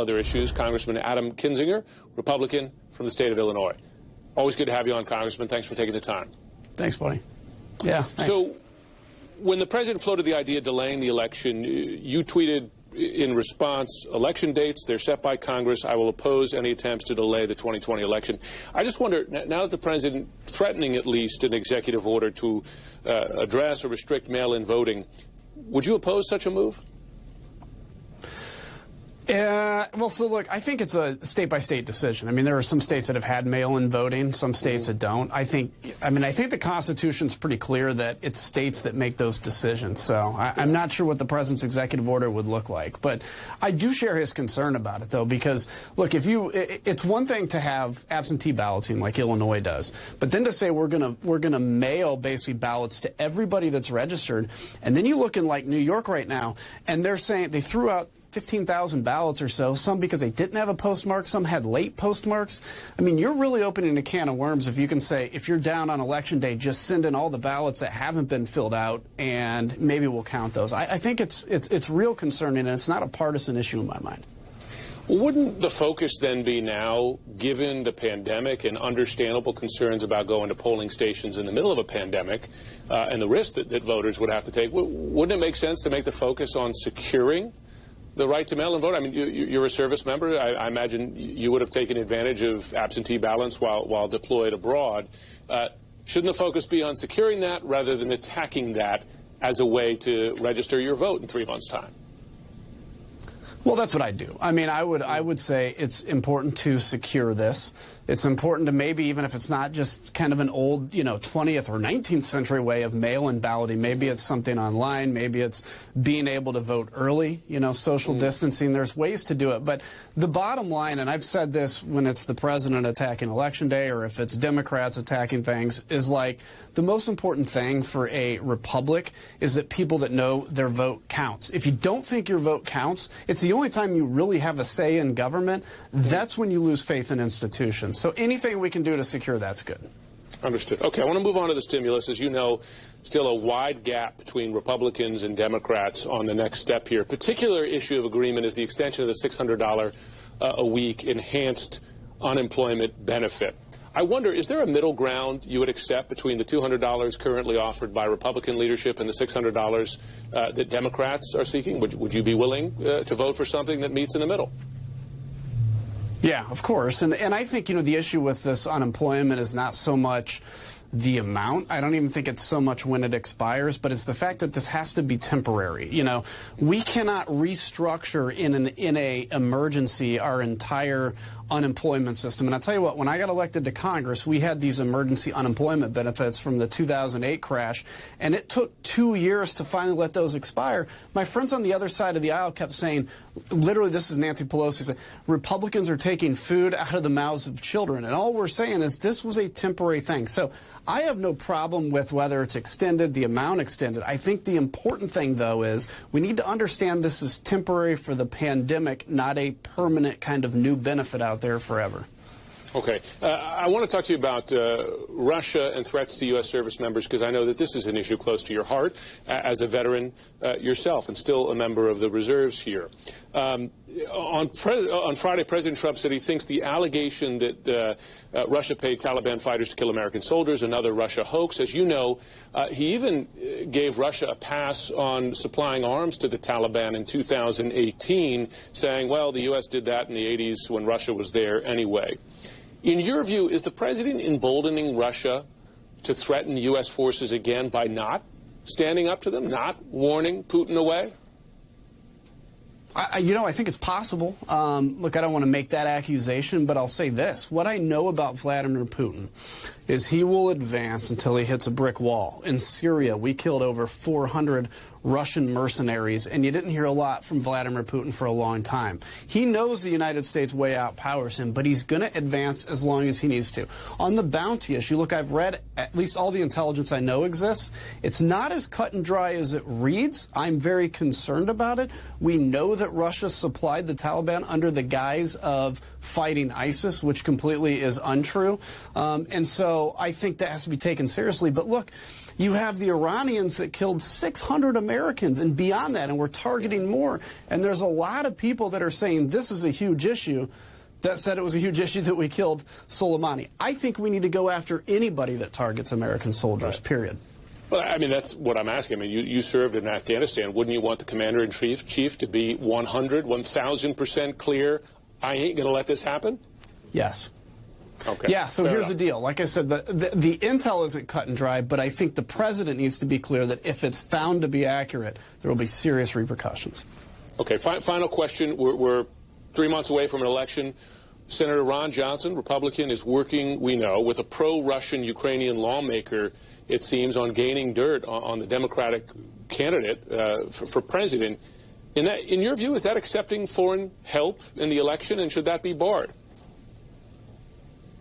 Other issues, Congressman Adam Kinzinger, Republican from the state of Illinois. Always good to have you on, Congressman. Thanks for taking the time. Thanks, buddy. Yeah, thanks. So when the president floated the idea of delaying the election, you tweeted in response, election dates, they're set by Congress. I will oppose any attempts to delay the 2020 election. I just wonder, now that the president threatening at least an executive order to address or restrict mail-in voting, would you oppose such a move? Well, so look, I think it's a state-by-state decision. I mean, there are some states that have had mail-in voting, some states that don't. I think the Constitution's pretty clear that it's states that make those decisions. So I'm not sure what the president's executive order would look like. But I do share his concern about it, though, because, look, it's one thing to have absentee balloting like Illinois does, but then to say we're gonna mail basically ballots to everybody that's registered, and then you look in like New York right now, and they're saying they threw out 15,000 ballots or so, some because they didn't have a postmark, some had late postmarks. I mean, you're really opening a can of worms if you can say, if you're down on Election Day, just send in all the ballots that haven't been filled out, and maybe we'll count those. I think it's real concerning, and it's not a partisan issue in my mind. Wouldn't the focus then be now, given the pandemic and understandable concerns about going to polling stations in the middle of a pandemic and the risk that voters would have to take, wouldn't it make sense to make the focus on securing the right to mail and vote? I mean, you're a service member. I imagine you would have taken advantage of absentee ballots while deployed abroad. Shouldn't the focus be on securing that rather than attacking that as a way to register your vote in 3 months' time? Well, that's what I do. I mean, I would say it's important to secure this. It's important to maybe, even if it's not just kind of an old, 20th or 19th century way of mail-in balloting, maybe it's something online, maybe it's being able to vote early, social distancing. There's ways to do it. But the bottom line, and I've said this when it's the president attacking Election Day or if it's Democrats attacking things, is like the most important thing for a republic is that people that know their vote counts. If you don't think your vote counts, it's the only time you really have a say in government. That's when you lose faith in institutions. So anything we can do to secure that's good. Understood. Okay, I want to move on to the stimulus. As you know, still a wide gap between Republicans and Democrats on the next step here. Particular issue of agreement is the extension of the $600 a week enhanced unemployment benefit. I wonder, is there a middle ground you would accept between the $200 currently offered by Republican leadership and the $600 that Democrats are seeking? Would you be willing to vote for something that meets in the middle? Yeah, of course. And I think, the issue with this unemployment is not so much the amount. I don't even think it's so much when it expires, but it's the fact that this has to be temporary. We cannot restructure in a emergency our entire unemployment system. And I'll tell you what, when I got elected to Congress, we had these emergency unemployment benefits from the 2008 crash, and it took 2 years to finally let those expire. My friends on the other side of the aisle kept saying, literally, this is Nancy Pelosi saying, Republicans are taking food out of the mouths of children. And all we're saying is this was a temporary thing. So I have no problem with whether it's extended, the amount extended. I think the important thing, though, is we need to understand this is temporary for the pandemic, not a permanent kind of new benefit out there forever. Okay. I want to talk to you about Russia and threats to U.S. service members, because I know that this is an issue close to your heart as a veteran yourself and still a member of the reserves here. On Friday, President Trump said he thinks the allegation that Russia paid Taliban fighters to kill American soldiers, another Russia hoax. As you know, he even gave Russia a pass on supplying arms to the Taliban in 2018, saying, well, the U.S. did that in the 80s when Russia was there anyway. In your view, is the president emboldening Russia to threaten U.S. forces again by not standing up to them, not warning Putin away? I think it's possible. Look, I don't want to make that accusation, but I'll say this. What I know about Vladimir Putin is he will advance until he hits a brick wall. In Syria, we killed over 400 Russian mercenaries, and you didn't hear a lot from Vladimir Putin for a long time. He knows the United States way outpowers him, but he's going to advance as long as he needs to. On the bounty issue, look, I've read at least all the intelligence I know exists. It's not as cut and dry as it reads. I'm very concerned about it. We know that Russia supplied the Taliban under the guise of fighting ISIS, which completely is untrue. And so I think that has to be taken seriously. But look, You have the Iranians that killed 600 Americans and beyond that, and we're targeting more. And there's a lot of people that are saying this is a huge issue that said it was a huge issue that we killed Soleimani. I think we need to go after anybody that targets American soldiers, period. Well, I mean, that's what I'm asking. I mean, you served in Afghanistan. Wouldn't you want the commander-in-chief to be 100, 1,000% clear, I ain't going to let this happen? Yes. Okay. Yeah, so here's the deal. Like I said, the intel isn't cut and dry, but I think the president needs to be clear that if it's found to be accurate, there will be serious repercussions. Okay, final question. We're 3 months away from an election. Senator Ron Johnson, Republican, is working, we know, with a pro-Russian Ukrainian lawmaker, it seems, on gaining dirt on the Democratic candidate for president. In your view, is that accepting foreign help in the election, and should that be barred?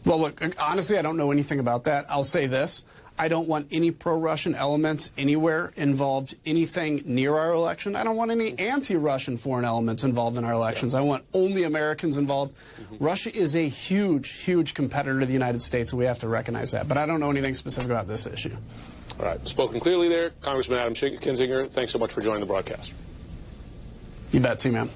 Well, look, honestly, I don't know anything about that. I'll say this. I don't want any pro-Russian elements anywhere involved, anything near our election. I don't want any anti-Russian foreign elements involved in our elections. I want only Americans involved. Russia is a huge, huge competitor to the United States, and we have to recognize that. But I don't know anything specific about this issue. All right. Spoken clearly there. Congressman Adam Kinzinger, thanks so much for joining the broadcast. You bet, see, man.